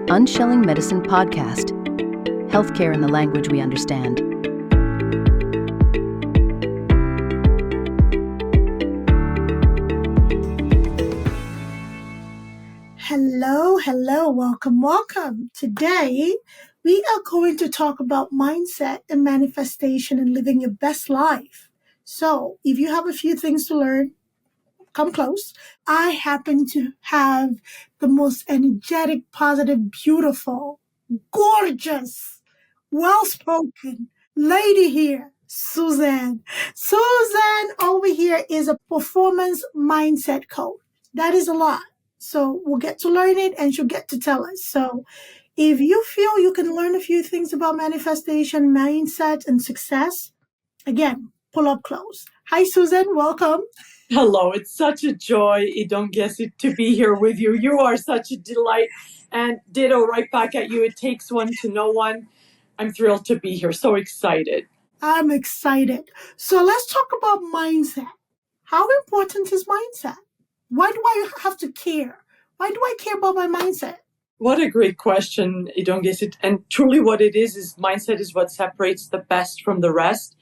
Unshelling Medicine Podcast. Healthcare in the language we understand. Hello, welcome. Today, we are going to talk about mindset and manifestation and living your best life. So, if you have a few things to learn, come close. I happen to have the most energetic, positive, beautiful, gorgeous, well-spoken lady here, Suzan. Suzan over here is a performance mindset coach. That is a lot. So we'll get to learn it and she'll get to tell us. So if you feel you can learn a few things about manifestation, mindset, and success, again, pull up close. Hi, Suzan. Welcome. Hello. It's such a joy, Idongesit, to be here with you. You are such a delight. And ditto right back at you. It takes one to know one. I'm thrilled to be here. So excited. I'm excited. So let's talk about mindset. How important is mindset? Why do I have to care? Why do I care about my mindset? What a great question, Idongesit. And truly what it is mindset is what separates the best from the rest.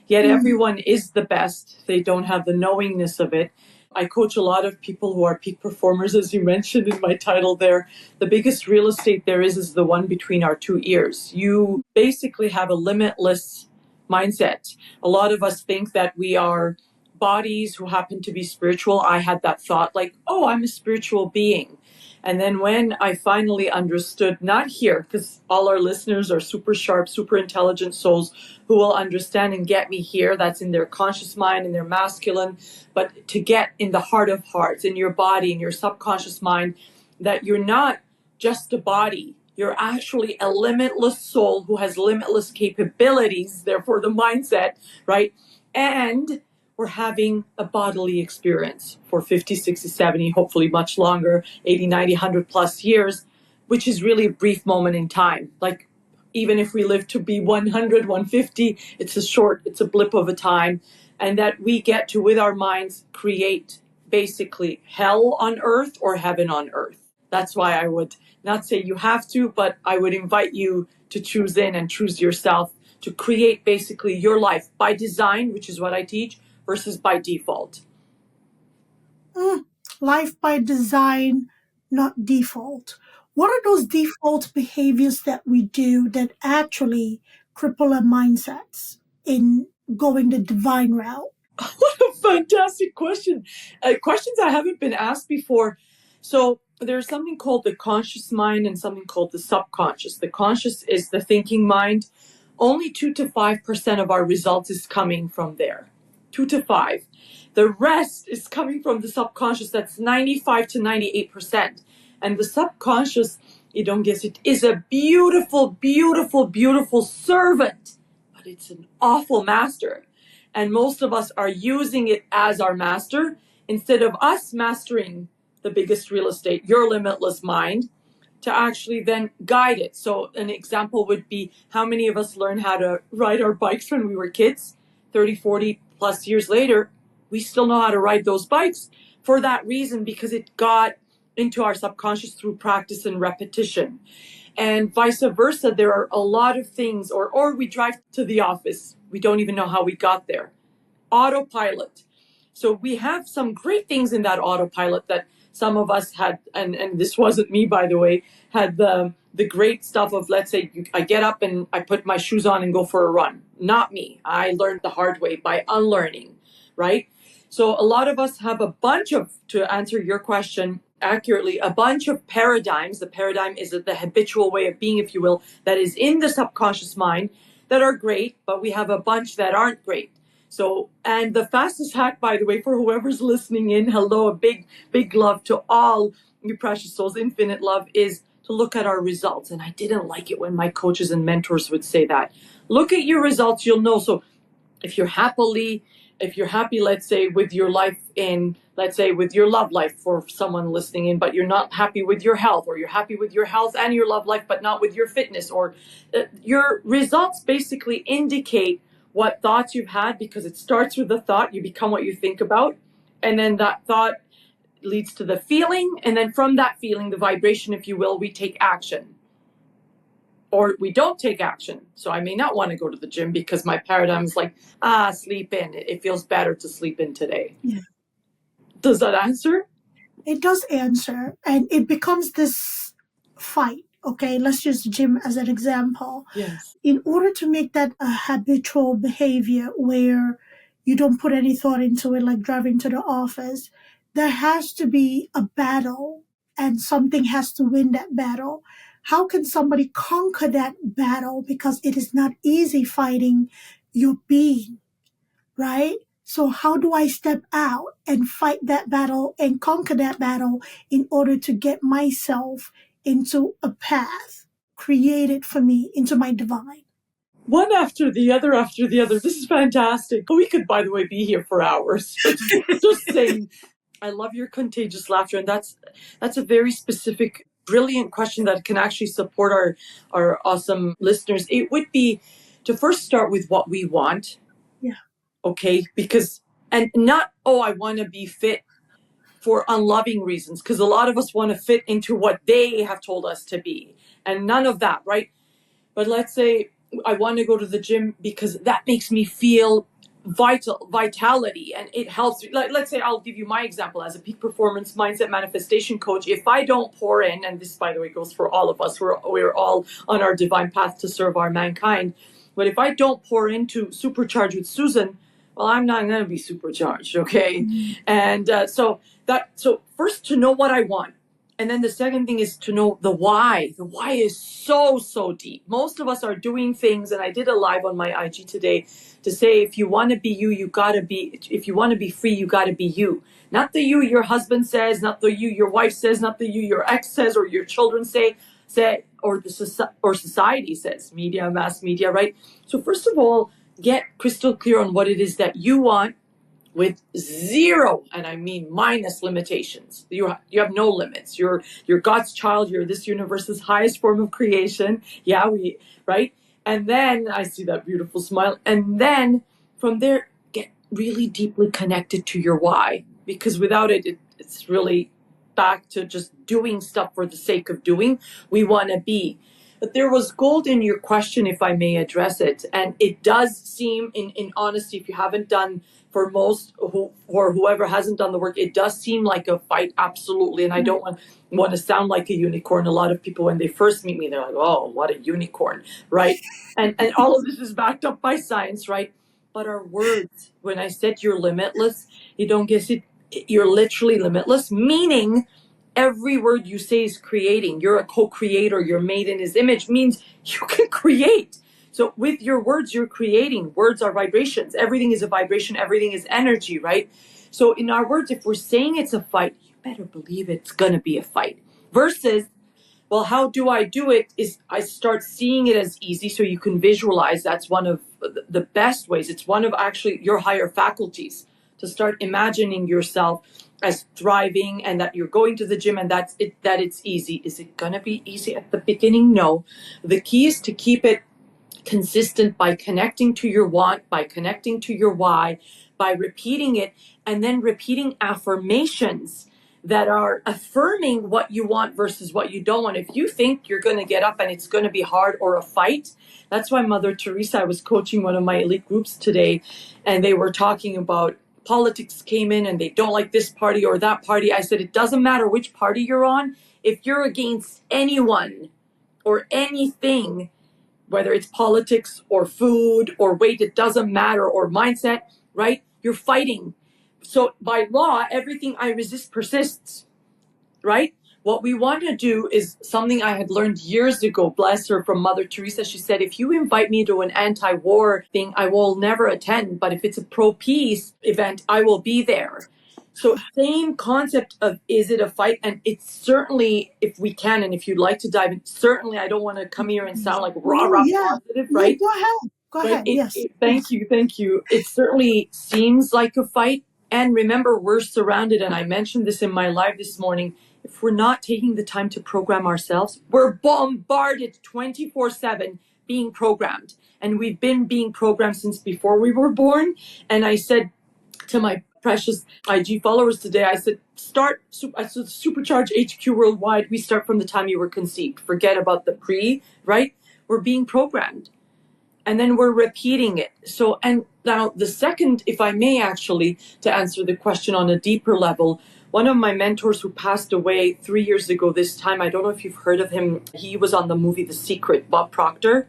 Yet everyone is the best. They don't have the knowingness of it. I coach a lot of people who are peak performers, as you mentioned in my title there. The biggest real estate there is the one between our two ears. You basically have a limitless mindset. A lot of us think that we are bodies who happen to be spiritual. I had that thought like, oh, I'm a spiritual being. And then when I finally understood, not here, because all our listeners are super sharp, super intelligent souls who will understand and get me here. That's in their conscious mind, in their masculine, but to get in the heart of hearts, in your body, in your subconscious mind, that you're not just a body. You're actually a limitless soul who has limitless capabilities, therefore the mindset, right? And we're having a bodily experience for 50, 60, 70, hopefully much longer, 80, 90, 100 plus years, which is really a brief moment in time. Like even if we live to be 100, 150, it's a blip of a time. And that we get to, with our minds, create basically hell on earth or heaven on earth. That's why I would not say you have to, but I would invite you to choose in and choose yourself to create basically your life by design, which is what I teach, versus by default. Life by design, not default. What are those default behaviors that we do that actually cripple our mindsets in going the divine route? What a fantastic question. Questions I haven't been asked before. So there's something called the conscious mind and something called the subconscious. The conscious is the thinking mind. Only 2 to 5% of our results is coming from there. 2 to 5. The rest is coming from the subconscious. That's 95 to 98%. And the subconscious, Idongesit, is a beautiful, beautiful, beautiful servant. But it's an awful master. And most of us are using it as our master instead of us mastering the biggest real estate, your limitless mind, to actually then guide it. So an example would be how many of us learned how to ride our bikes when we were kids, 30, 40 plus years later, we still know how to ride those bikes for that reason, because it got into our subconscious through practice and repetition. And vice versa, there are a lot of things, or we drive to the office. We don't even know how we got there. Autopilot. So we have some great things in that autopilot that some of us had, and this wasn't me, by the way, had the great stuff of, let's say, I get up and I put my shoes on and go for a run. Not me. I learned the hard way by unlearning, right? So a lot of us have a bunch of, to answer your question accurately, a bunch of paradigms. The paradigm is the habitual way of being, if you will, that is in the subconscious mind that are great, but we have a bunch that aren't great. So, and the fastest hack, by the way, for whoever's listening in, hello, a big, big love to all you precious souls, infinite love, is to look at our results. And I didn't like it when my coaches and mentors would say that. Look at your results, you'll know. So if you're happy, let's say, with your life in, let's say, with your love life for someone listening in, but you're not happy with your health, or you're happy with your health and your love life, but not with your fitness, or your results basically indicate what thoughts you've had, because it starts with the thought. You become what you think about. And then that thought leads to the feeling. And then from that feeling, the vibration, if you will, we take action. or we don't take action. So I may not want to go to the gym because my paradigm is like, sleep in. It feels better to sleep in today. Yeah. Does that answer? It does answer, and it becomes this fight. Okay, let's use the gym as an example. Yes. In order to make that a habitual behavior where you don't put any thought into it, like driving to the office, there has to be a battle and something has to win that battle. How can somebody conquer that battle? Because it is not easy fighting your being, right? So how do I step out and fight that battle and conquer that battle in order to get myself into a path created for me, into my divine? One after the other after the other. This is fantastic. We could, by the way, be here for hours. Just saying. I love your contagious laughter, and that's a very specific, brilliant question that can actually support our awesome listeners. It would be to first start with what we want. Yeah. Okay, because and not I want to be fit for unloving reasons, because a lot of us want to fit into what they have told us to be, and none of that, right? But let's say I want to go to the gym because that makes me feel vitality, and it helps. Let's say I'll give you my example as a peak performance mindset manifestation coach. If I don't pour in, and this, by the way, goes for all of us, we're all on our divine path to serve our mankind. But if I don't pour into supercharge with Suzan, well, I'm not going to be supercharged, okay? Mm-hmm. And so first, to know what I want. And then the second thing is to know the why. The why is so, so deep. Most of us are doing things, and I did a live on my IG today to say, if you want to be you, if you want to be free, you got to be you. Not the you your husband says, not the you your wife says, not the you your ex says, or your children say, or society says, mass media, right? So first of all, get crystal clear on what it is that you want, with zero, and I mean minus, limitations. You have no limits. You're God's child. You're this universe's highest form of creation. Yeah, right? And then I see that beautiful smile. And then from there, get really deeply connected to your why. Because without it, it's really back to just doing stuff for the sake of doing. We want to be. But there was gold in your question, if I may address it. And it does seem, in honesty, if you haven't done, for most or whoever hasn't done the work, it does seem like a fight, absolutely. And I don't want to sound like a unicorn. A lot of people, when they first meet me, they're like, oh, what a unicorn, right? And all of this is backed up by science, right? But our words, when I said you're limitless, Idongesit, you're literally limitless, meaning every word you say is creating. You're a co-creator. You're made in his image, means you can create. So with your words, you're creating. Words are vibrations. Everything is a vibration. Everything is energy, right? So in our words, if we're saying it's a fight, you better believe it's going to be a fight. Versus, well, how do I do it? Is I start seeing it as easy, so you can visualize. That's one of the best ways. It's one of actually your higher faculties, to start imagining yourself as thriving, and that you're going to the gym, and that it's easy. Is it going to be easy at the beginning? No. The key is to keep it consistent by connecting to your want, by connecting to your why, by repeating it, and then repeating affirmations that are affirming what you want versus what you don't want. If you think you're going to get up and it's going to be hard or a fight, that's why Mother Teresa, I was coaching one of my elite groups today, and they were talking about politics came in and they don't like this party or that party. I said, it doesn't matter which party you're on. If you're against anyone or anything, whether it's politics or food or weight, it doesn't matter, or mindset, right? You're fighting. So by law, everything I resist persists, right? What we want to do is something I had learned years ago, bless her, from Mother Teresa. She said, if you invite me to an anti-war thing, I will never attend. But if it's a pro-peace event, I will be there. So same concept of, is it a fight? And it's certainly, if we can, and if you'd like to dive in, certainly I don't want to come here and sound like rah positive, right? Go ahead. Yes. Thank you. It certainly seems like a fight. And remember, we're surrounded, and I mentioned this in my live this morning, if we're not taking the time to program ourselves, we're bombarded 24/7 being programmed. And we've been being programmed since before we were born. And I said to my precious IG followers today, I said, Supercharge HQ worldwide, we start from the time you were conceived. Forget about the pre, right? we're being programmed. And then we're repeating it. So, and now the second, if I may actually, to answer the question on a deeper level, one of my mentors who passed away 3 years ago this time, I don't know if you've heard of him. He was on the movie The Secret, Bob Proctor.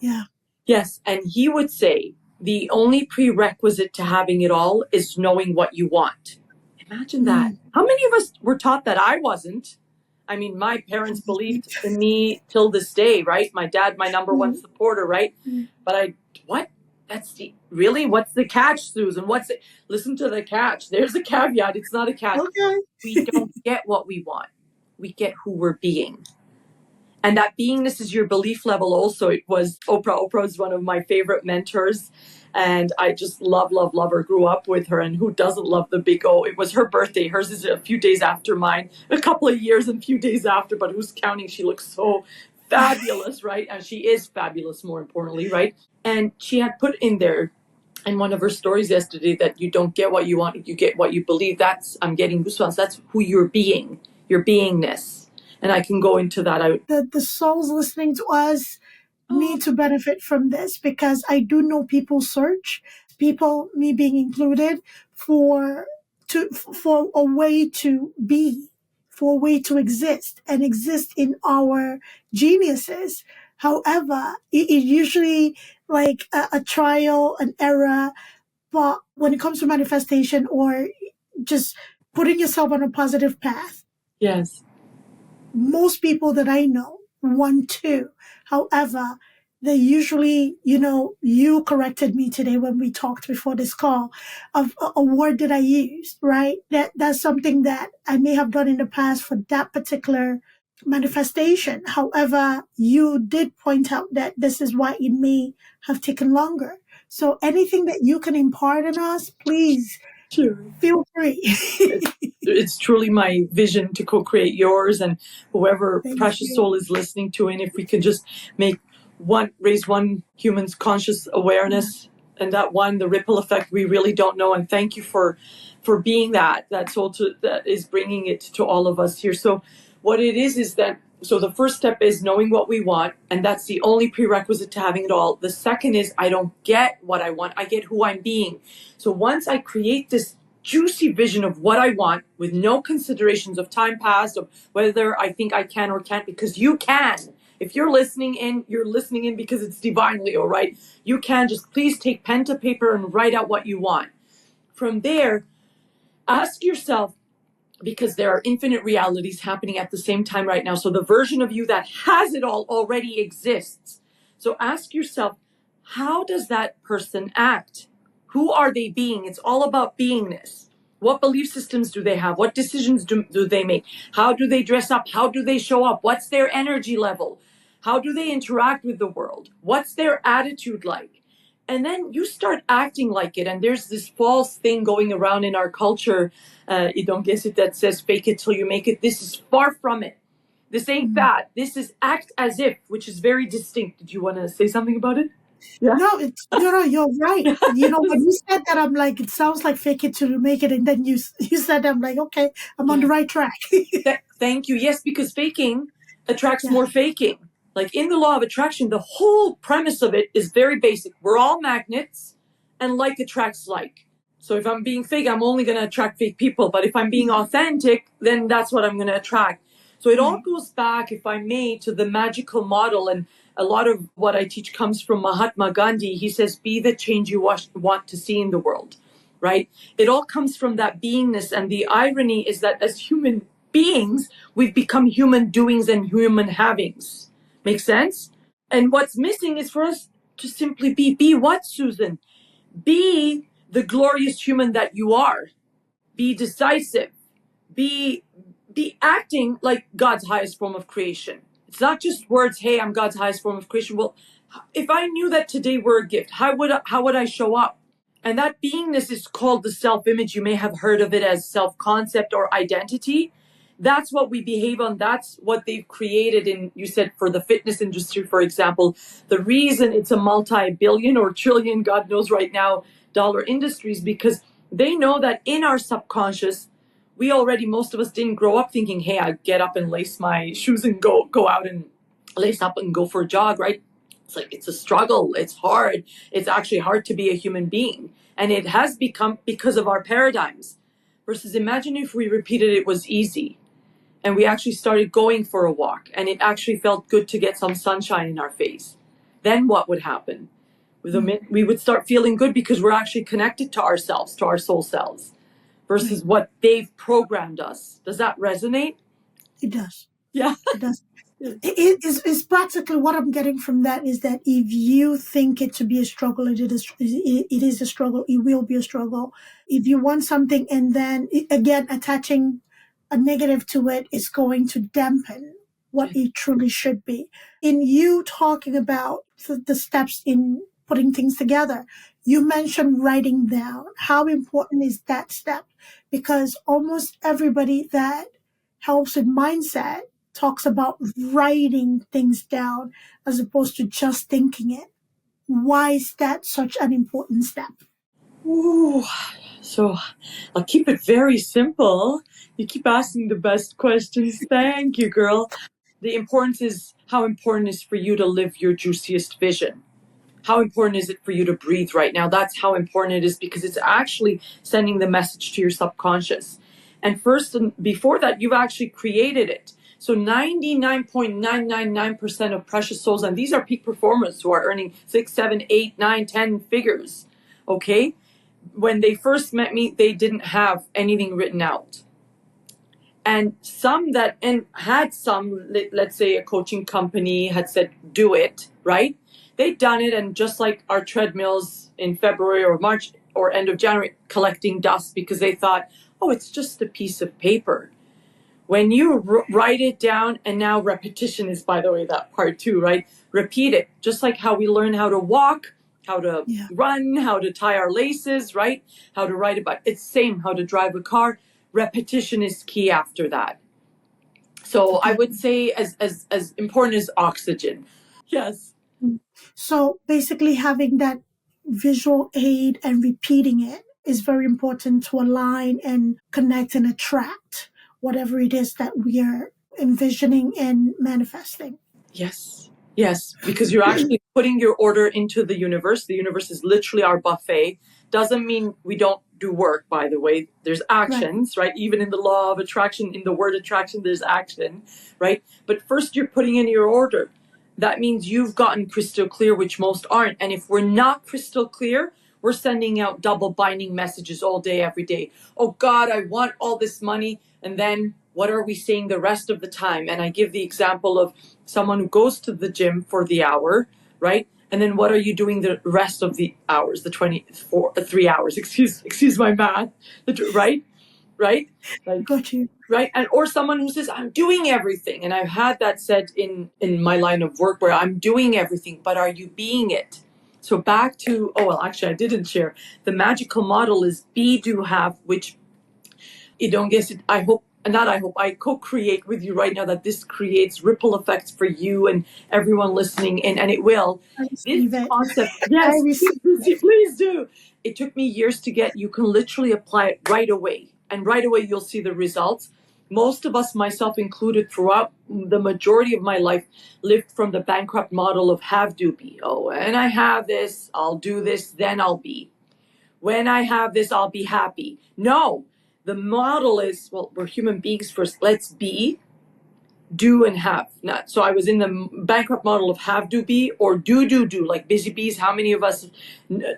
Yeah. Yes. And he would say the only prerequisite to having it all is knowing what you want. Imagine that. How many of us were taught that? I wasn't. I mean, my parents believed in me till this day, right? My dad, my number one supporter, right? But what? Really? What's the catch, Susan? Listen to the catch. There's a caveat. It's not a catch. Okay. We don't get what we want. We get who we're being. And that beingness is your belief level also. It was Oprah. Oprah is one of my favorite mentors. And I just love her, grew up with her. And who doesn't love the big O? It was her birthday. Hers is a few days after mine, a couple of years and a few days after, but who's counting? She looks so fabulous, right? And she is fabulous, more importantly, right? And she had put in there in one of her stories yesterday that you don't get what you want, you get what you believe. I'm getting goosebumps. That's who you're being, your beingness. And I can go into that. The souls listening to us need to benefit from this, because I do know people search, people, me being included, for a way to be, for a way to exist and exist in our geniuses. However, it usually like a trial, an error. But when it comes to manifestation or just putting yourself on a positive path, yes, most people that I know want to. However, they usually, you corrected me today when we talked before this call of a word that I used, right? That's something that I may have done in the past for that particular manifestation. However, you did point out that this is why it may have taken longer. So anything that you can impart on us, please feel free. It's truly my vision to co-create yours and whoever precious soul is listening to. And if we can just raise one human's conscious awareness, and the ripple effect, we really don't know. And thank you for being that soul that is bringing it to all of us here. So what it is that, so the first step is knowing what we want, and that's the only prerequisite to having it all. The second is I don't get what I want, I get who I'm being. So once I create this juicy vision of what I want with no considerations of time past, of whether I think I can or can't, because you can. If you're listening in because it's divinely, all right? You can just please take pen to paper and write out what you want. From there, ask yourself, because there are infinite realities happening at the same time right now. So the version of you that has it all already exists. So ask yourself, how does that person act? Who are they being? It's all about beingness. What belief systems do they have? What decisions do they make? How do they dress up? How do they show up? What's their energy level? How do they interact with the world? What's their attitude like? And then you start acting like it. And there's this false thing going around in our culture, Idongesit, that says fake it till you make it. This is far from it. This ain't that. This is act as if, which is very distinct. Did you want to say something about it? Yeah. No, you're right. When you said that, I'm like, it sounds like fake it till you make it. And then you said, I'm like, okay, I'm on the right track. Thank you. Yes, because faking attracts more faking. Like in the law of attraction, the whole premise of it is very basic. We're all magnets, and like attracts like. So if I'm being fake, I'm only going to attract fake people. But if I'm being authentic, then that's what I'm going to attract. So it all goes back, if I may, to the magical model. And a lot of what I teach comes from Mahatma Gandhi. He says, be the change you want to see in the world, right? It all comes from that beingness. And the irony is that as human beings, we've become human doings and human havings. Make sense? And what's missing is for us to simply be. Be what, Susan? Be the glorious human that you are. Be decisive. Be acting like God's highest form of creation. It's not just words, hey, I'm God's highest form of creation. Well, if I knew that today were a gift, how would I show up? And that beingness is called the self-image. You may have heard of it as self-concept or identity. That's what we behave on. That's what they've created you said, for the fitness industry, for example. The reason it's a multi-billion or trillion, God knows right now, dollar industries, because they know that in our subconscious, most of us didn't grow up thinking, hey, I get up and lace my shoes and go out and lace up and go for a jog, right? It's like, it's a struggle. It's hard. It's actually hard to be a human being. And it has become because of our paradigms. Versus imagine if we repeated it was easy and we actually started going for a walk and it actually felt good to get some sunshine in our face. Then what would happen? We would start feeling good because we're actually connected to ourselves, to our soul selves, versus what they've programmed us. Does that resonate? It does. Yeah. It does. It's practically what I'm getting from that is that if you think it to be a struggle, it is a struggle. It will be a struggle. If you want something and then again attaching a negative to it is going to dampen what it truly should be. In you talking about the steps in putting things together, you mentioned writing down. How important is that step? Because almost everybody that helps with mindset talks about writing things down as opposed to just thinking it. Why is that such an important step? Ooh, so I'll keep it very simple. You keep asking the best questions. Thank you, girl. The importance is how important it is for you to live your juiciest vision. How important is it for you to breathe right now? That's how important it is because it's actually sending the message to your subconscious. And first and before that, you've actually created it. So 99.999% of precious souls, and these are peak performers who are earning 6, 7, 8, 9, 10 figures. Okay? When they first met me, they didn't have anything written out. And some that, and had some, let's say a coaching company had said, do it, right? They'd done it, and just like our treadmills in February or March or end of January, collecting dust because they thought, oh, it's just a piece of paper. When you write it down, and now repetition is, by the way, that part too, right? Repeat it, just like how we learn how to walk, how to run, how to tie our laces, right? How to ride a bike. It's same, how to drive a car. Repetition is key after that. So I would say as important as oxygen. Yes. So basically having that visual aid and repeating it is very important to align and connect and attract whatever it is that we are envisioning and manifesting. Yes. Yes, because you're actually putting your order into the universe. The universe is literally our buffet. Doesn't mean we don't do work, by the way. There's actions, right? Even in the law of attraction, in the word attraction, there's action, right? But first you're putting in your order. That means you've gotten crystal clear, which most aren't. And if we're not crystal clear, we're sending out double binding messages all day, every day. Oh God, I want all this money. And then what are we saying the rest of the time? And I give the example of someone who goes to the gym for the hour, right? And then what are you doing the rest of the hours, the 3 hours, excuse my math, right? Like, Got you. right? And or someone who says, I'm doing everything. And I've had that said in my line of work where I'm doing everything, but are you being it? So back to, actually I didn't share. The magical model is be, do, have, which Idongesit, I co-create with you right now that this creates ripple effects for you and everyone listening in, and it will. This concept, yes, please do. It took me years to get. You can literally apply it right away, and right away you'll see the results. Most of us, myself included, throughout the majority of my life, lived from the bankrupt model of have, do, be. Oh, when I have this, I'll do this, then I'll be. When I have this, I'll be happy. No. The model is, well, we're human beings first. Let's be, do, and have. Not, so I was in the bankrupt model of have, do, be, or do, like busy bees. How many of us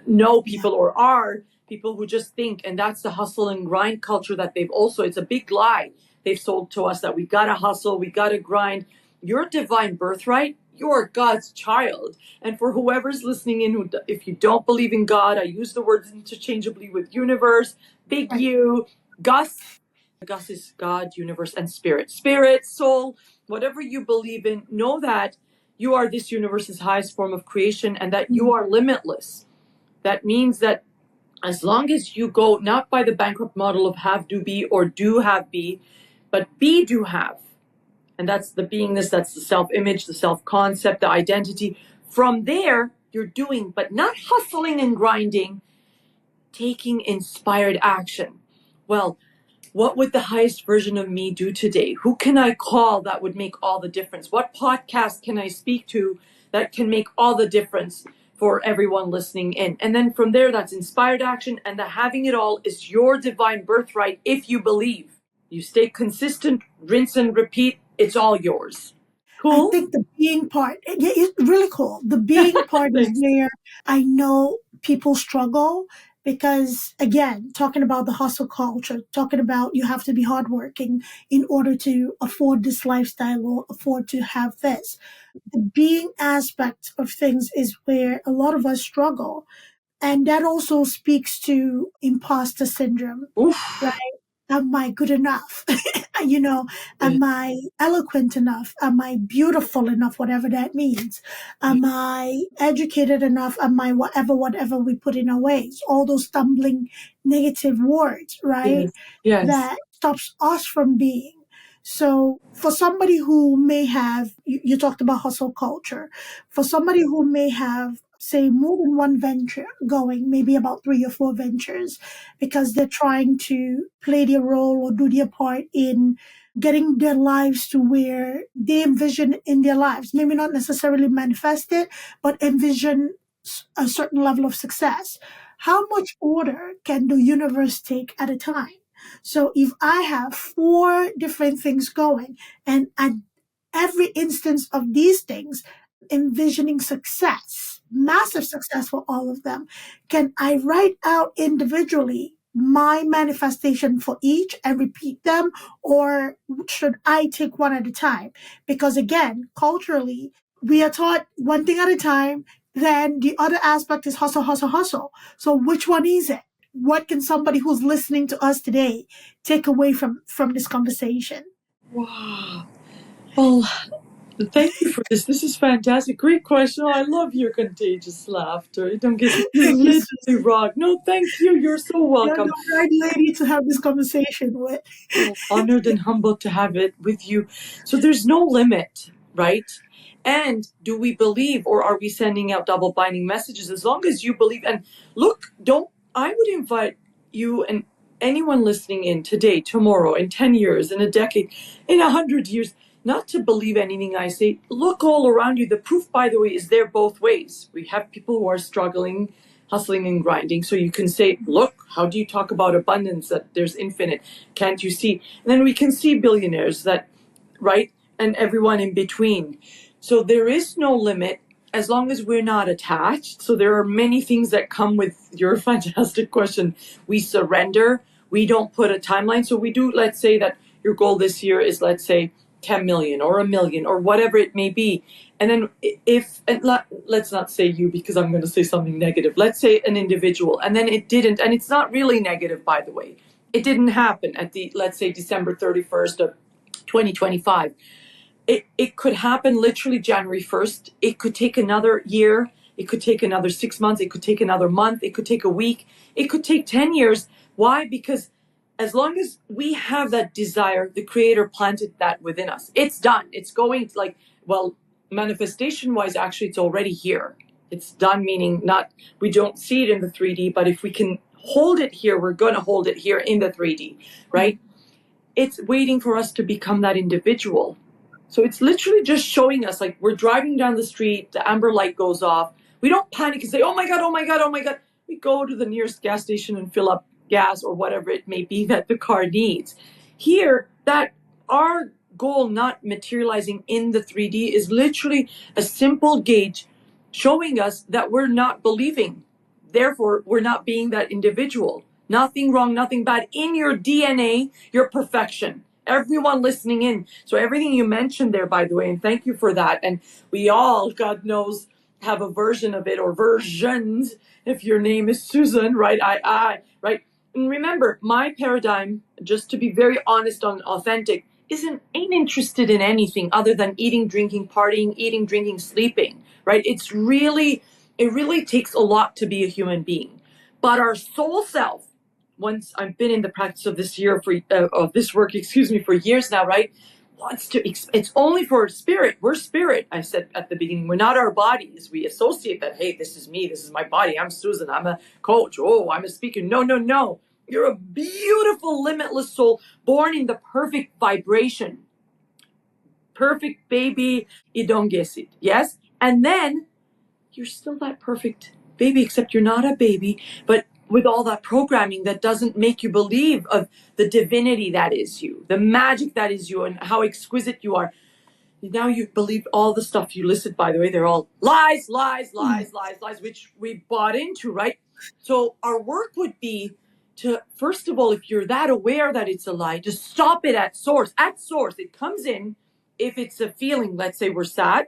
know people or are people who just think, and that's the hustle and grind culture that it's a big lie. They've sold to us that we gotta hustle, we gotta grind. Your divine birthright, you're God's child. And for whoever's listening in, if you don't believe in God, I use the words interchangeably with universe, big you, Gus is God, universe, and spirit. Spirit, soul, whatever you believe in, know that you are this universe's highest form of creation and that you are limitless. That means that as long as you go not by the bankrupt model of have, do, be, or do, have, be, but be, do, have. And that's the beingness, that's the self-image, the self-concept, the identity. From there, you're doing, but not hustling and grinding, taking inspired action. Well, what would the highest version of me do today? Who can I call that would make all the difference? What podcast can I speak to that can make all the difference for everyone listening in? And then from there, that's inspired action. And the having it all is your divine birthright if you believe. You stay consistent, rinse and repeat. It's all yours. I Cool? think the being part, yeah, it's really cool. The being part is Thanks. where I know people struggle because, again, talking about the hustle culture, talking about you have to be hardworking in order to afford this lifestyle or afford to have this. The being aspect of things is where a lot of us struggle. And that also speaks to imposter syndrome, right? Oof. Am I good enough? you know, Yeah. am I eloquent enough? Am I beautiful enough? Whatever that means. Am I educated enough? Am I whatever we put in our ways? All those stumbling negative words, right? Yes. Yes. That stops us from being. So for somebody who may have, you talked about hustle culture, for somebody who may have, say, more than one venture going, maybe about 3 or 4 ventures, because they're trying to play their role or do their part in getting their lives to where they envision in their lives. Maybe not necessarily manifest it, but envision a certain level of success. How much order can the universe take at a time? So if I have 4 different things going, and at every instance of these things, envisioning success, massive success for all of them, can I write out individually my manifestation for each and repeat them, or should I take one at a time? Because again, culturally, we are taught one thing at a time, then the other aspect is hustle, hustle, hustle. So which one is it? What can somebody who's listening to us today take away from this conversation? Wow. Well, thank you for this. This is fantastic. Great question. Oh, I love your contagious laughter. I don't get you Thank you, literally Susan. rock. No, thank you. You're so You're welcome. the right lady to have this conversation with. Oh, honored and humbled to have it with you. So there's no limit, right? And do we believe, or are we sending out double binding messages? As long as you believe, and look, don't, I would invite you and anyone listening in today, tomorrow, in 10 years, in a decade, in 100 years, not to believe anything I say. Look all around you. The proof, by the way, is there both ways. We have people who are struggling, hustling and grinding. So you can say, look, how do you talk about abundance, that there's infinite? Can't you see? And then we can see billionaires that, right? And everyone in between. So there is no limit as long as we're not attached. So there are many things that come with your fantastic question. We surrender. We don't put a timeline. So we do, let's say that your goal this year is, let's say, 10 million or a million or whatever it may be. And then if, and let's not say you, because I'm going to say something negative. Let's say an individual, and then it didn't, and it's not really negative, by the way. It didn't happen at the, let's say, December 31st of 2025. It could happen literally January 1st. It could take another year. It could take another 6 months. It could take another month. It could take a week. It could take 10 years. Why? Because as long as we have that desire, the creator planted that within us. It's done. It's going like, well, manifestation wise, actually, it's already here. It's done, meaning not, we don't see it in the 3D, but if we can hold it here, we're going to hold it here in the 3D, right? It's waiting for us to become that individual. So it's literally just showing us, like, we're driving down the street, the amber light goes off. We don't panic and say, oh my God, oh my God, oh my God. We go to the nearest gas station and fill up gas or whatever it may be that the car needs. Here, that our goal not materializing in the 3D is literally a simple gauge showing us that we're not believing. Therefore, we're not being that individual. Nothing wrong, nothing bad. In your DNA, your perfection. Everyone listening in. So everything you mentioned there, by the way, and thank you for that. And we all, God knows, have a version of it or versions. If your name is Suzan, right? Right? And remember, my paradigm, just to be very honest and authentic, ain't interested in anything other than eating, drinking, partying, eating, drinking, sleeping, right? It really takes a lot to be a human being. But our soul self, once I've been in the practice of this work, for years now, right? Wants to, it's only for spirit. We're spirit. I said at the beginning, we're not our bodies. We associate that, hey, this is me, this is my body. I'm Suzan, I'm a coach. Oh, I'm a speaker. No, no, no. You're a beautiful, limitless soul born in the perfect vibration. Perfect baby Idongesit. Yes? And then you're still that perfect baby, except you're not a baby, but with all that programming that doesn't make you believe of the divinity that is you, the magic that is you, and how exquisite you are. Now you believe all the stuff you listed, by the way. They're all lies, lies, lies, lies, lies, which we bought into, right? So our work would be to, first of all, if you're that aware that it's a lie, to stop it at source. At source, it comes in. If it's a feeling, let's say we're sad,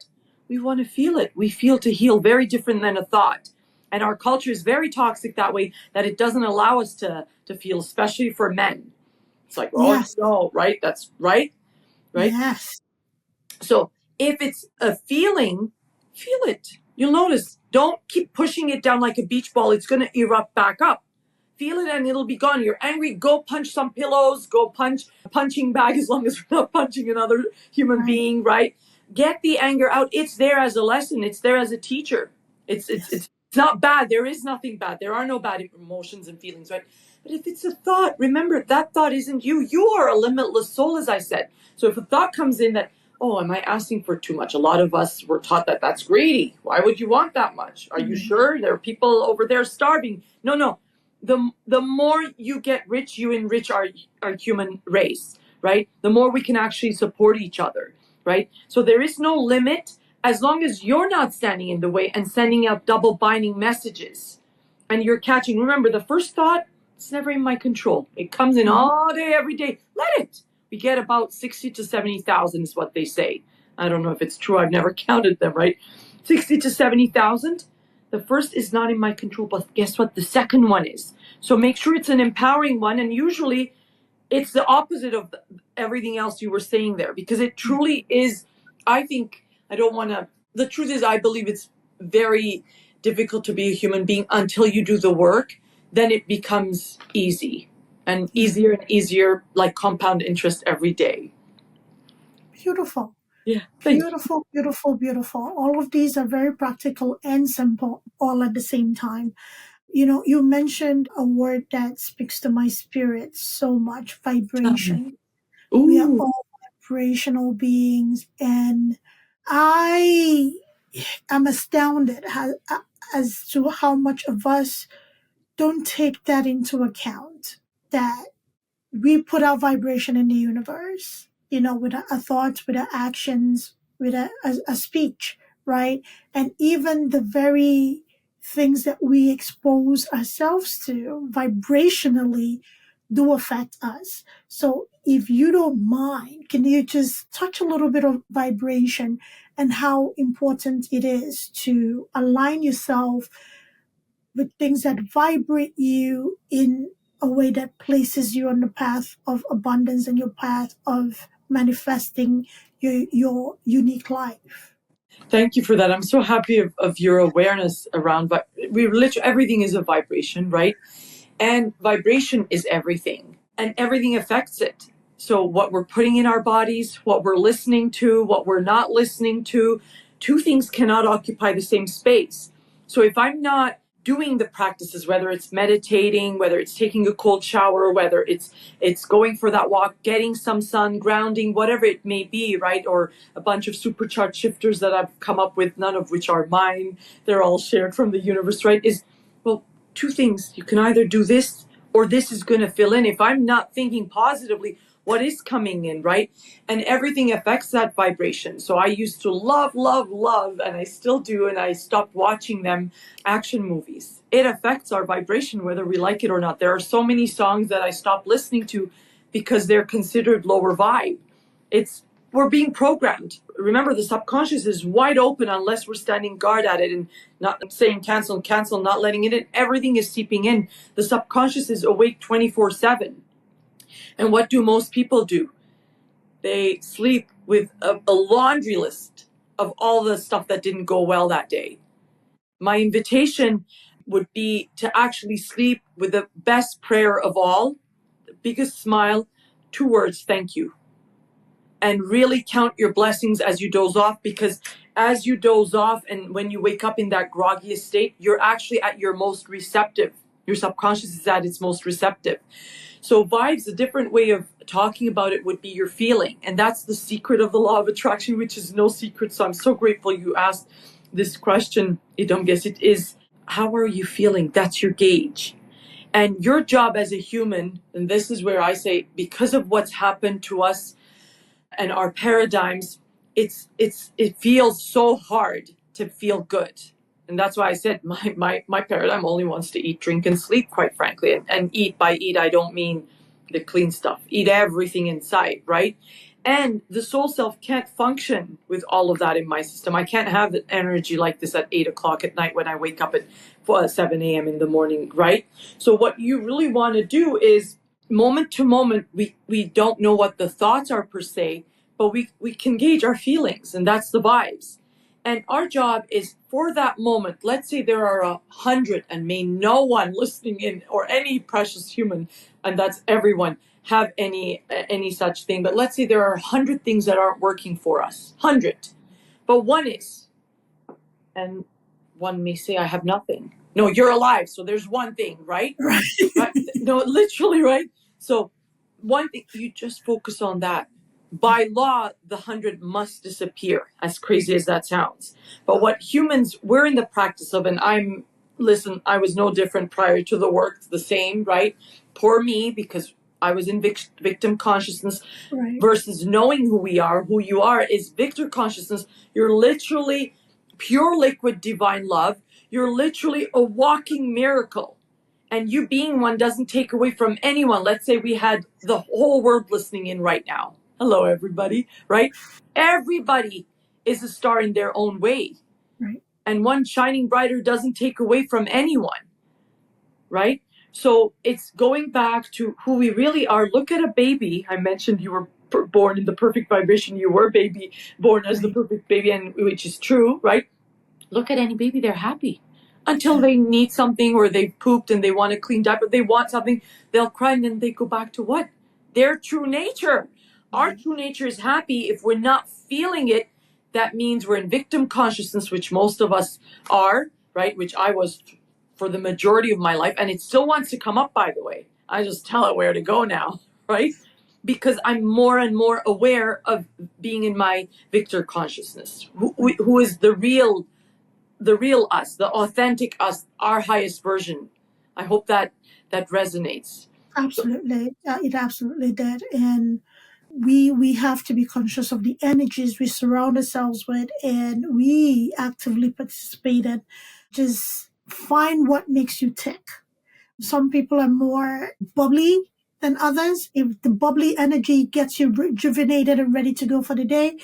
we want to feel it. We feel to heal, very different than a thought. And our culture is very toxic that way, that it doesn't allow us to feel, especially for men. It's like, oh, Yes. no, right? That's right, right? Yes. So if it's a feeling, feel it. You'll notice. Don't keep pushing it down like a beach ball. It's going to erupt back up. Feel it and it'll be gone. You're angry, go punch some pillows, go punch a punching bag, as long as we're not punching another human being, right? Get the anger out. It's there as a lesson. It's there as a teacher. It's not bad. There is nothing bad. There are no bad emotions and feelings, right? But if it's a thought, remember that thought isn't you. You are a limitless soul, as I said. So if a thought comes in that, oh, am I asking for too much? A lot of us were taught that that's greedy. Why would you want that much? Are you sure? There are people over there starving. No. The more you get rich, you enrich our human race, right? The more we can actually support each other, right? So there is no limit as long as you're not standing in the way and sending out double binding messages. And you're catching, remember, the first thought, it's never in my control. It comes in all day, every day. Let it. We get about 60 to 70,000 is what they say. I don't know if it's true. I've never counted them, right? 60 to 70,000. The first is not in my control, but guess what? The second one is. So make sure it's an empowering one. And usually it's the opposite of everything else you were saying there, because it truly is. I think, the truth is, I believe it's very difficult to be a human being until you do the work. Then it becomes easy and easier, like compound interest every day. Beautiful. Yeah. Beautiful, beautiful, beautiful. All of these are very practical and simple all at the same time. You mentioned a word that speaks to my spirit so much, vibration. We are all vibrational beings, and I am astounded as to how much of us don't take that into account, that we put our vibration in the universe, with our thoughts, with our actions, with a speech, right? And even the very things that we expose ourselves to vibrationally do affect us. So if you don't mind, can you just touch a little bit of vibration and how important it is to align yourself with things that vibrate you in a way that places you on the path of abundance and your path of manifesting your unique life? Thank you for that. I'm so happy of your awareness around, but everything is a vibration, right? And vibration is everything, and everything affects it. So what we're putting in our bodies, what we're listening to, what we're not listening to, two things cannot occupy the same space. So if I'm not doing the practices, whether it's meditating, whether it's taking a cold shower, whether it's going for that walk, getting some sun, grounding, whatever it may be, right? Or a bunch of supercharged shifters that I've come up with, none of which are mine. They're all shared from the universe, right? Well, two things. You can either do this or this is going to fill in. If I'm not thinking positively, what is coming in, right? And everything affects that vibration. So I used to love, and I still do, and I stopped watching them, action movies. It affects our vibration, whether we like it or not. There are so many songs that I stopped listening to because they're considered lower vibe. We're being programmed. Remember, the subconscious is wide open unless we're standing guard at it and not saying cancel, not letting it in. Everything is seeping in. The subconscious is awake 24/7. And what do most people do? They sleep with a laundry list of all the stuff that didn't go well that day. My invitation would be to actually sleep with the best prayer of all, the biggest smile, 2 words, thank you. And really count your blessings as you doze off, because as you doze off and when you wake up in that groggy state, you're actually at your most receptive. Your subconscious is at its most receptive. So vibes, a different way of talking about it would be your feeling. And that's the secret of the law of attraction, which is no secret. So I'm so grateful you asked this question, Idongesit, is how are you feeling? That's your gauge. And your job as a human, and this is where I say, because of what's happened to us and our paradigms, it feels so hard to feel good. And that's why I said my paradigm only wants to eat, drink, and sleep, quite frankly. And eat, by eat, I don't mean the clean stuff. Eat everything inside, right? And the soul self can't function with all of that in my system. I can't have the energy like this at 8 o'clock at night when I wake up at 7 a.m. in the morning, right? So what you really want to do is moment to moment, we don't know what the thoughts are per se, but we can gauge our feelings, and that's the vibes. And our job is for that moment, let's say there are 100, and may no one listening in or any precious human, and that's everyone, have any such thing. But let's say there are 100 things that aren't working for us. 100. But one is. And one may say, I have nothing. No, you're alive. So there's one thing, right? Right. Right? No, literally, right? So one thing, you just focus on that. By law, the 100 must disappear, as crazy as that sounds. But what humans, we're in the practice of, and I was no different prior to the work, the same, right? Poor me, because I was in victim consciousness, Right. versus knowing who we are. Who you are is victor consciousness. You're literally pure liquid divine love. You're literally a walking miracle. And you being one doesn't take away from anyone. Let's say we had the whole world listening in right now. Hello, everybody, right? Everybody is a star in their own way. Right. And one shining brighter doesn't take away from anyone, right? So it's going back to who we really are. Look at a baby. I mentioned you were born in the perfect vibration. You were born as the perfect baby, and which is true, right? Look at any baby, they're happy. Until they need something, or they've pooped and they want a clean diaper, they want something, they'll cry, and then they go back to what? Their true nature. Our true nature is happy. If we're not feeling it, that means we're in victim consciousness, which most of us are, right? Which I was for the majority of my life. And it still wants to come up, by the way. I just tell it where to go now, right? Because I'm more and more aware of being in my victor consciousness, who is the real us, the authentic us, our highest version. I hope that resonates. Absolutely. It absolutely did. And we have to be conscious of the energies we surround ourselves with, and we actively participate in. Just find what makes you tick. Some people are more bubbly than others. If the bubbly energy gets you rejuvenated and ready to go for the day,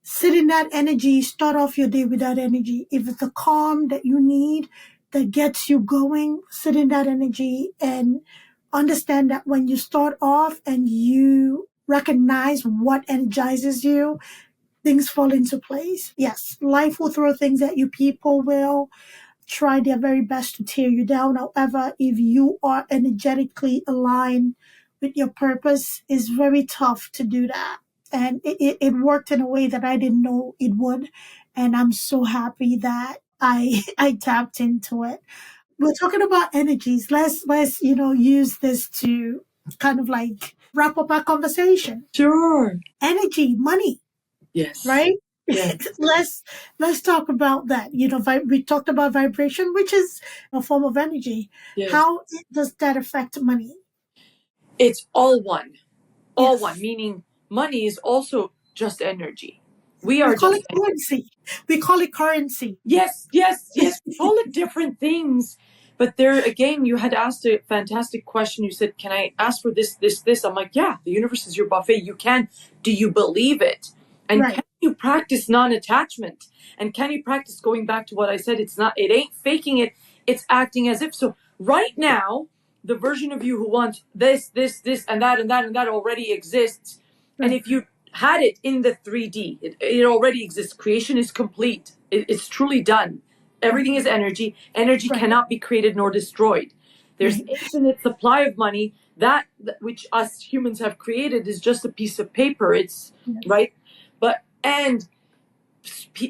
sit in that energy, start off your day with that energy. If it's the calm that you need that gets you going, sit in that energy and understand that when you start off and you recognize what energizes you, things fall into place. Yes, life will throw things at you. People will try their very best to tear you down. However, if you are energetically aligned with your purpose, it's very tough to do that. And it worked in a way that I didn't know it would. And I'm so happy that I tapped into it. We're talking about energies. Let's use this to kind of like wrap up our conversation. Sure. Energy, money, Yes. right? Yes. Let's talk about that. We talked about vibration, which is a form of energy. Yes. How does that affect money? It's all one. All Yes. one, meaning money is also just energy. We are call just it currency. We call it currency. Yes. We call it different things. But there again, you had asked a fantastic question. You said, can I ask for this, this, this? I'm like, yeah, the universe is your buffet. You can. Do you believe it? And Right. can you practice non-attachment? And can you practice going back to what I said? It ain't faking it. It's acting as if. So right now, the version of you who wants this, and that already exists. Right. And if you had it in the 3D, it already exists. Creation is complete. It's truly done. Everything is energy. Energy Right. cannot be created nor destroyed. There's Right. infinite supply of money. That which us humans have created is just a piece of paper. It's Yes. right. And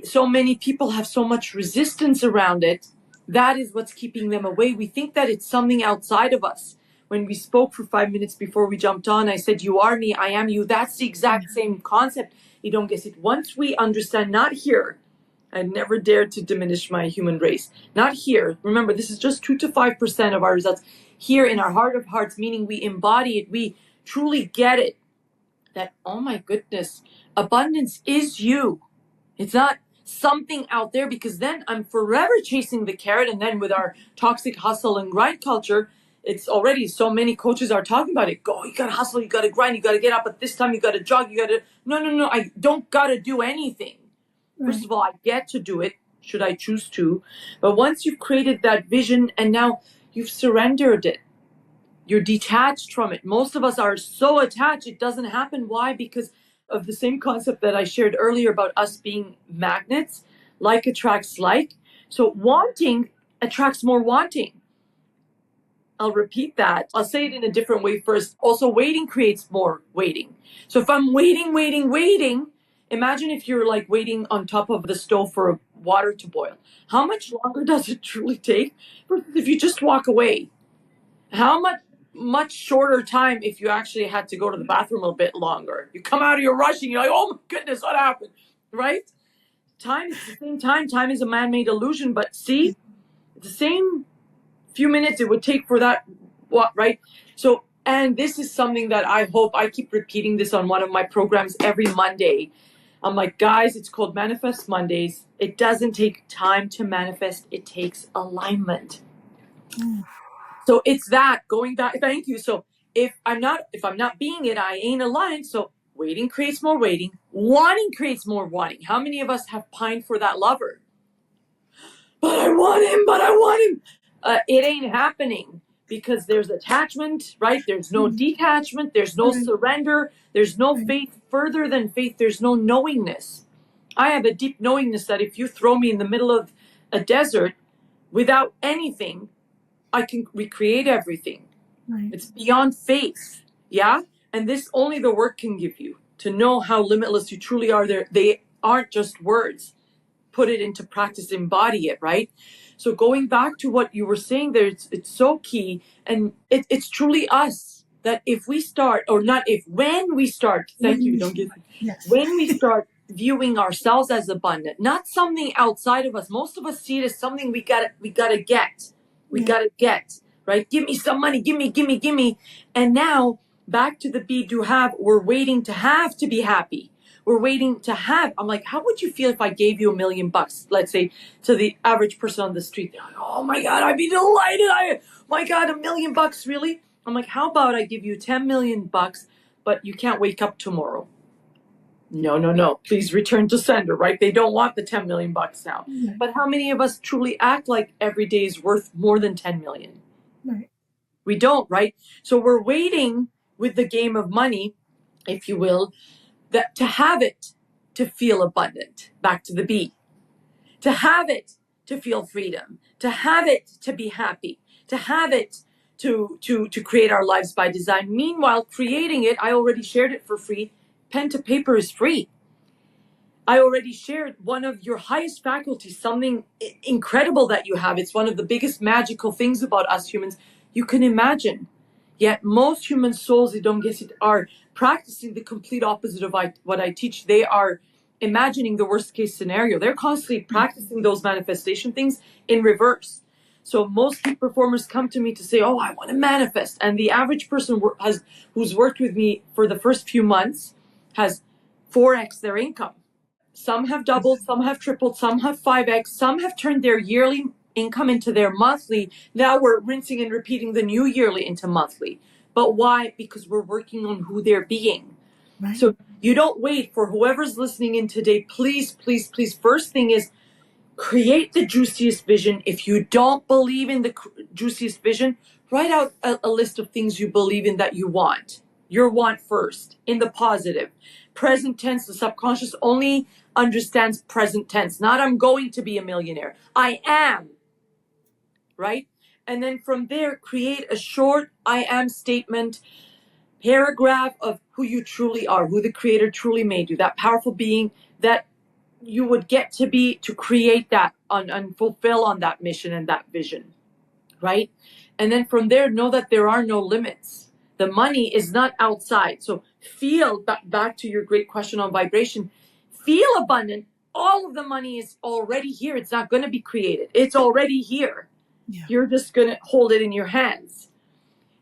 so many people have so much resistance around it That is what's keeping them away. We think that it's something outside of us. When we spoke for 5 minutes before we jumped on, I said, you are me, I am you. That's the exact same concept. Idongesit. Once we understand, not here, I never dared to diminish my human race. Not here. Remember, this is just 2 to 5% of our results. Here in our heart of hearts, meaning we embody it, we truly get it. That, oh my goodness, abundance is you. It's not something out there, because then I'm forever chasing the carrot. And then with our toxic hustle and grind culture, it's already so many coaches are talking about it. Go, you gotta hustle, you gotta grind, you gotta get up at this time, you gotta jog, you gotta, no, I don't gotta do anything. First of all, I get to do it, should I choose to. But once you've created that vision and now you've surrendered it, you're detached from it. Most of us are so attached, it doesn't happen. Why? Because of the same concept that I shared earlier about us being magnets. Like attracts like. So wanting attracts more wanting. I'll repeat that. I'll say it in a different way first. Also, waiting creates more waiting. So if I'm waiting, imagine if you're like waiting on top of the stove for water to boil. How much longer does it truly take if you just walk away? How much shorter time if you actually had to go to the bathroom a bit longer? You come out of your rushing, you're like, oh my goodness, what happened? Right? Time is the same time. Time is a man-made illusion, but see, the same few minutes it would take for that, what, right? So, and this is something that I hope, I keep repeating this on one of my programs every Monday. I'm like, guys, it's called Manifest Mondays. It doesn't take time to manifest. It takes alignment. So it's that going back. Thank you. So if I'm not being it, I ain't aligned. So waiting creates more waiting. Wanting creates more wanting. How many of us have pined for that lover? But I want him. It ain't happening because there's attachment, right? There's no detachment. There's no surrender. There's no faith. Further than faith, there's no knowingness. I have a deep knowingness that if you throw me in the middle of a desert without anything, I can recreate everything. It's beyond faith. Yeah. And this only the work can give you, to know how limitless you truly are. There, they aren't just words. Put it into practice, embody it, right? So going back to what you were saying there, it's so key. And it's truly us that if we start, or not if, when we start, thank you, don't get Yes. when we start viewing ourselves as abundant, not something outside of us. Most of us see it as something we gotta get. We gotta get, right? Give me some money, give me. And now back to the be, do, have, we're waiting to have to be happy. We're waiting to have. I'm like, how would you feel if I gave you $1 million, let's say, to the average person on the street? They're like, oh my God, I'd be delighted. My God, $1 million, really? I'm like, how about I give you $10 million, but you can't wake up tomorrow? No. Please return to sender, right? They don't want the $10 million now. Right. But how many of us truly act like every day is worth more than 10 million? Right. We don't, right? So we're waiting with the game of money, if you will, that to have it to feel abundant. Back to the be. To have it to feel freedom. To have it to be happy. To have it to create our lives by design. Meanwhile, creating it, I already shared it for free. Pen to paper is free. I already shared one of your highest faculties, something incredible that you have. It's one of the biggest magical things about us humans. You can imagine. Yet most human souls, Idongesit, are practicing the complete opposite of what I teach. They are imagining the worst case scenario. They're constantly practicing those manifestation things in reverse. So most peak performers come to me to say, oh, I want to manifest. And the average person who's worked with me for the first few months has 4x their income. Some have doubled, some have tripled, some have 5x, some have turned their yearly income into their monthly. Now we're rinsing and repeating the new yearly into monthly. But why? Because we're working on who they're being. Right. So you don't wait for whoever's listening in today. Please. First thing is create the juiciest vision. If you don't believe in the juiciest vision, write out a list of things you believe in that you want. Your want first, in the positive. Present tense, the subconscious only understands present tense. Not I'm going to be a millionaire. I am. Right? And then from there, create a short I am statement, paragraph of who you truly are, who the creator truly made you, that powerful being that you would get to create that and fulfill on that mission and that vision, right? And then from there, know that there are no limits. The money is not outside. So feel back to your great question on vibration. Feel abundant. All of the money is already here. It's not going to be created. It's already here. Yeah. You're just going to hold it in your hands.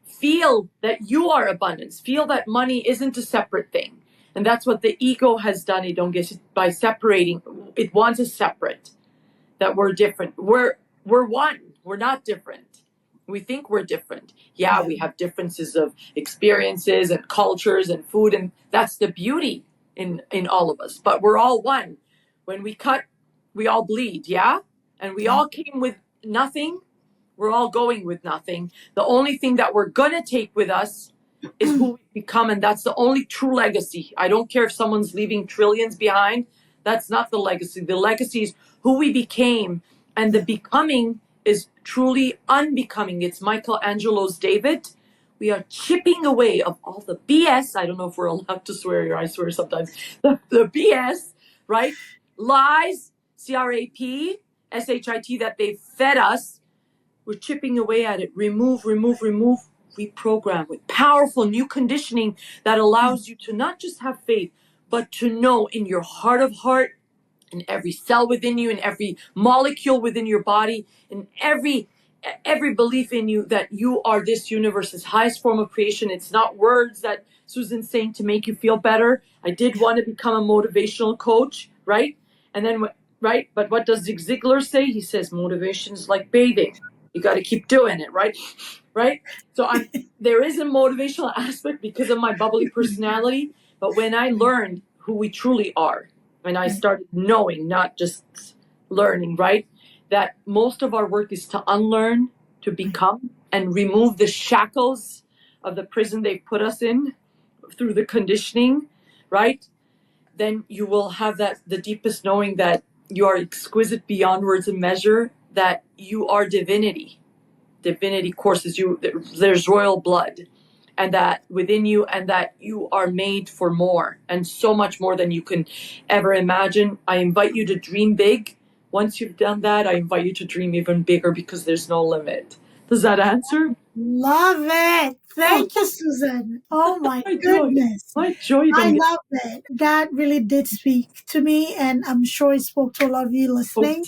Feel that you are abundance. Feel that money isn't a separate thing. And that's what the ego has done, Idongesit, by separating. It wants us separate, that we're different. We're one. We're not different. We think we're different. Yeah, we have differences of experiences and cultures and food, and that's the beauty in all of us. But we're all one. When we cut, we all bleed, yeah? And we all came with nothing. We're all going with nothing. The only thing that we're going to take with us is who we become, and that's the only true legacy. I don't care if someone's leaving trillions behind. That's not the legacy. The legacy is who we became, and the becoming is truly unbecoming. It's Michelangelo's David. We are chipping away of all the BS. I don't know if we're allowed to swear here. I swear sometimes. The BS, right? Lies, CRAP, SHIT, that they fed us. We're chipping away at it. Remove, reprogram with powerful new conditioning that allows you to not just have faith, but to know in your heart of heart, in every cell within you, in every molecule within your body, in every belief in you, that you are this universe's highest form of creation. It's not words that Suzan's saying to make you feel better. I did want to become a motivational coach, right? And then, right? But what does Zig Ziglar say? He says motivation is like bathing. You got to keep doing it, right? Right? So there is a motivational aspect because of my bubbly personality. But when I learned who we truly are, and I started knowing, not just learning, right? That most of our work is to unlearn, to become, and remove the shackles of the prison they've put us in through the conditioning, right? Then you will have the deepest knowing that you are exquisite beyond words and measure, that you are divinity. Divinity courses you, there's royal blood, and that within you, and that you are made for more, and so much more than you can ever imagine. I invite you to dream big. Once you've done that, I invite you to dream even bigger, because there's no limit. Does that answer? Love it. Thank you, Suzan. Oh my goodness. My joy. I love it. That really did speak to me, and I'm sure it spoke to a lot of you listening.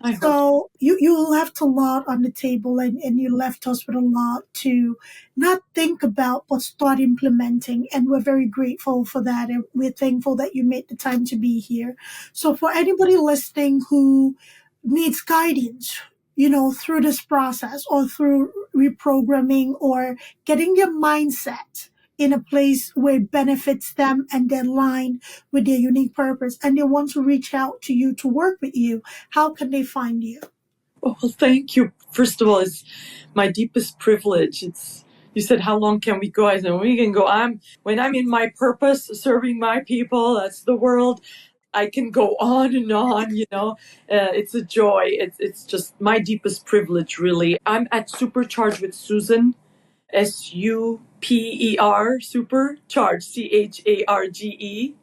I hope so. So you left a lot on the table, and you left us with a lot to not think about, but start implementing. And we're very grateful for that. And we're thankful that you made the time to be here. So for anybody listening who needs guidance, through this process, or through reprogramming, or getting their mindset in a place where it benefits them and they align with their unique purpose, and they want to reach out to you to work with you, how can they find you? Oh, well, thank you. First of all, it's my deepest privilege. You said, how long can we go? I said, we can go. When I'm in my purpose, serving my people, that's the world, I can go on and on, it's a joy. It's just my deepest privilege, really. I'm at Supercharge with Suzan, SUPER, Supercharge, CHARGE,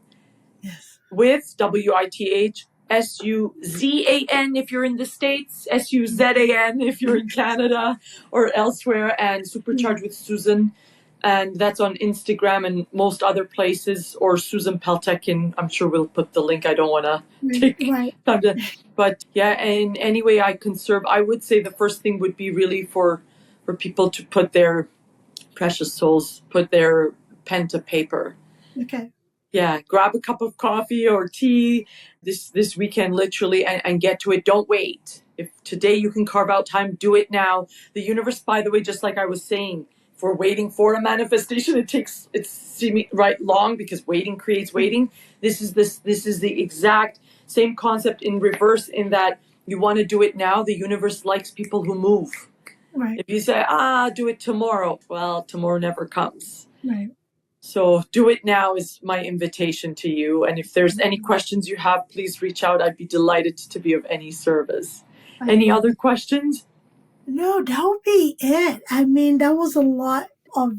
Yes. with WITH, SUZAN if you're in the States, SUZAN if you're in Canada or elsewhere, and Supercharge with Suzan. And that's on Instagram and most other places, or Suzan Peltekian. I'm sure we'll put the link. I don't want to take time to, but yeah, in any way I can serve. I would say the first thing would be really for people to put their precious souls, put their pen to paper. Okay. Yeah, grab a cup of coffee or tea this weekend, literally, and get to it. Don't wait. If today you can carve out time, do it now. The universe, by the way, just like I was saying, if we're waiting for a manifestation, it's seeming right long, because waiting creates waiting. This is the exact same concept in reverse, in that you want to do it now. The universe likes people who move. Right. If you say, do it tomorrow, well, tomorrow never comes. Right. So do it now is my invitation to you. And if there's any questions you have, please reach out. I'd be delighted to be of any service. Any other questions? No, that would be it. I mean, that was a lot of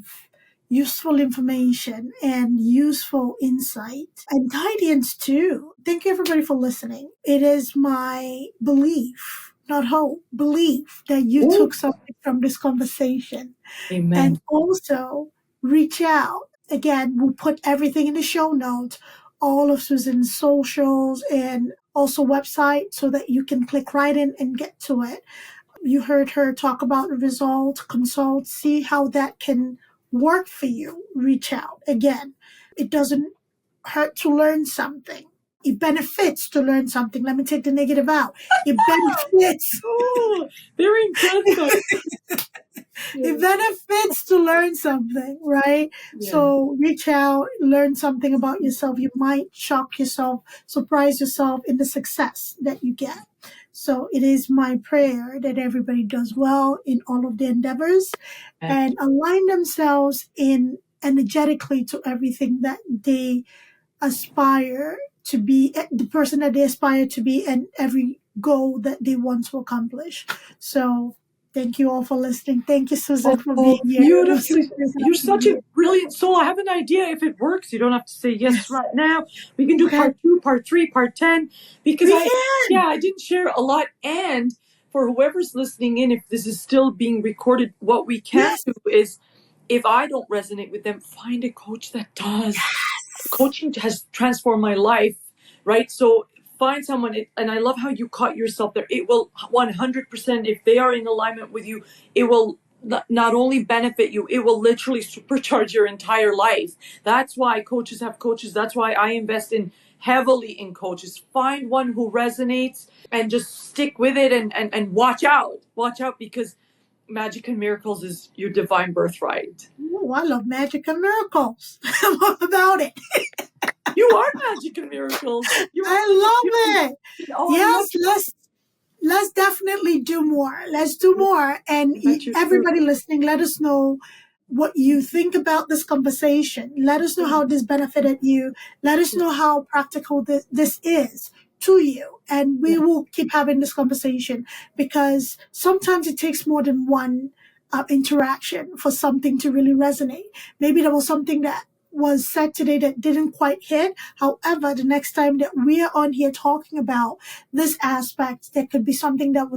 useful information and useful insight and guidance too. Thank you everybody for listening. It is my belief, not hope, belief that you took something from this conversation. Amen. And also reach out. Again, we'll put everything in the show notes, all of Suzan's socials and also website so that you can click right in and get to it. You heard her talk about the result, consult, see how that can work for you. Reach out. Again, it doesn't hurt to learn something. It benefits to learn something. Let me take the negative out. It benefits. Oh, very impressive. It benefits to learn something, right? Yeah. So reach out, learn something about yourself. You might shock yourself, surprise yourself in the success that you get. So it is my prayer that everybody does well in all of their endeavors and align themselves in energetically to everything that they aspire to be, the person that they aspire to be, and every goal that they want to accomplish. So thank you all for listening. Thank you, Suzan, for being here. Beautifully. You're such a brilliant soul. I have an idea if it works. You don't have to say yes right now. We can do part 2, part 3, part 10. Because I didn't share a lot. And for whoever's listening in, if this is still being recorded, what we can do is, if I don't resonate with them, find a coach that does. Coaching has transformed my life, right? So find someone, and I love how you caught yourself there. It will 100%, if they are in alignment with you, it will not only benefit you, it will literally supercharge your entire life. That's why coaches have coaches. That's why I invest heavily in coaches. Find one who resonates and just stick with it and watch out. Watch out, because magic and miracles is your divine birthright. Oh, I love magic and miracles. I'm all about it. You are magic and miracles. I love it. Yes, let's definitely do more. Let's do more. And everybody listening, let us know what you think about this conversation. Let us know how this benefited you. Let us know how practical this is to you. And we will keep having this conversation, because sometimes it takes more than one interaction for something to really resonate. Maybe there was something that was said today that didn't quite hit. However, the next time that we are on here talking about this aspect, there could be something that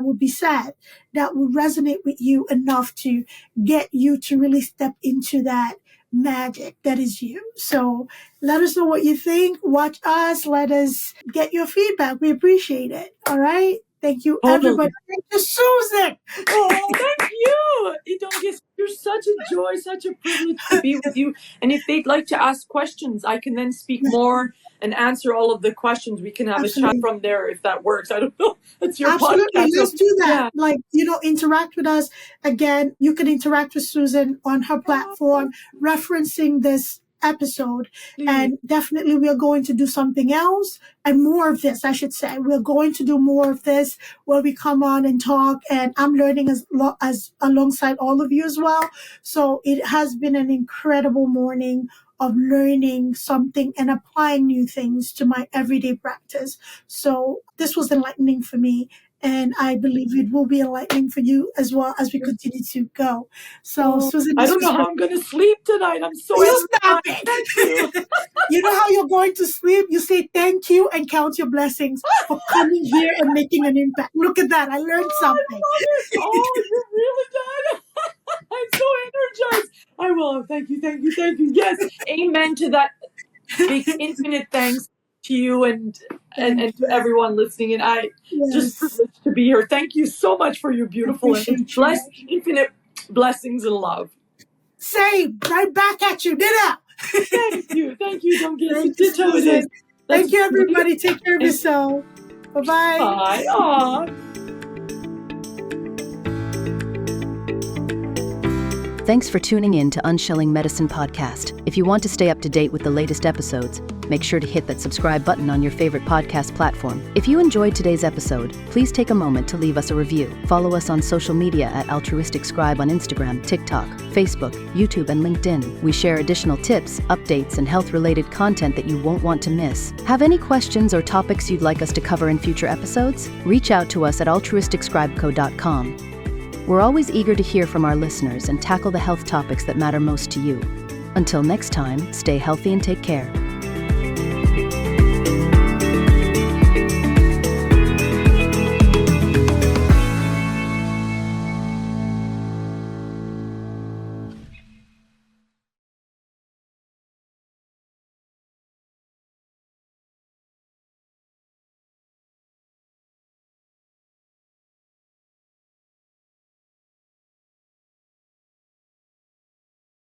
would be said that would resonate with you enough to get you to really step into that magic that is you. So let us know what you think. Watch us. Let us get your feedback. We appreciate it. All right. Thank you, everybody. Thank you, Suzan. Oh, thank you. Idongesit, you're such a joy, such a privilege to be with you. And if they'd like to ask questions, I can then speak more and answer all of the questions. We can have a chat from there if that works. I don't know. It's your podcast. Let's do that. Interact with us. Again, you can interact with Suzan on her platform, referencing this episode. And definitely we are going to do something else and more of this, I should say. We're going to do more of this where we come on and talk, and I'm learning as alongside all of you as well. So it has been an incredible morning of learning something and applying new things to my everyday practice. So this was enlightening for me. And I believe it will be enlightening for you as well as we continue to go. So, Suzan, I don't know how I'm going to sleep tonight. I'm so stop it. You know how you're going to sleep? You say thank you and count your blessings for coming here and making an impact. Look at that. I learned something. I love it. Oh, you're really done. I'm so energized. I will. Thank you. Yes. Amen to that. Big infinite thanks to you and to everyone listening. And I just privileged to be here. Thank you so much for your beautiful and blessed, infinite blessings and love. Same, right back at you. Ditto. Thank you. Idongesit. Ditto it is. Thank you, everybody. Take care of yourself. Bye-bye. Bye. Aw. Thanks for tuning in to Unshelling Medicine Podcast. If you want to stay up to date with the latest episodes, make sure to hit that subscribe button on your favorite podcast platform. If you enjoyed today's episode, please take a moment to leave us a review. Follow us on social media at Altruistic Scribe on Instagram, TikTok, Facebook, YouTube, and LinkedIn. We share additional tips, updates, and health-related content that you won't want to miss. Have any questions or topics you'd like us to cover in future episodes? Reach out to us at altruisticscribeco.com. We're always eager to hear from our listeners and tackle the health topics that matter most to you. Until next time, stay healthy and take care.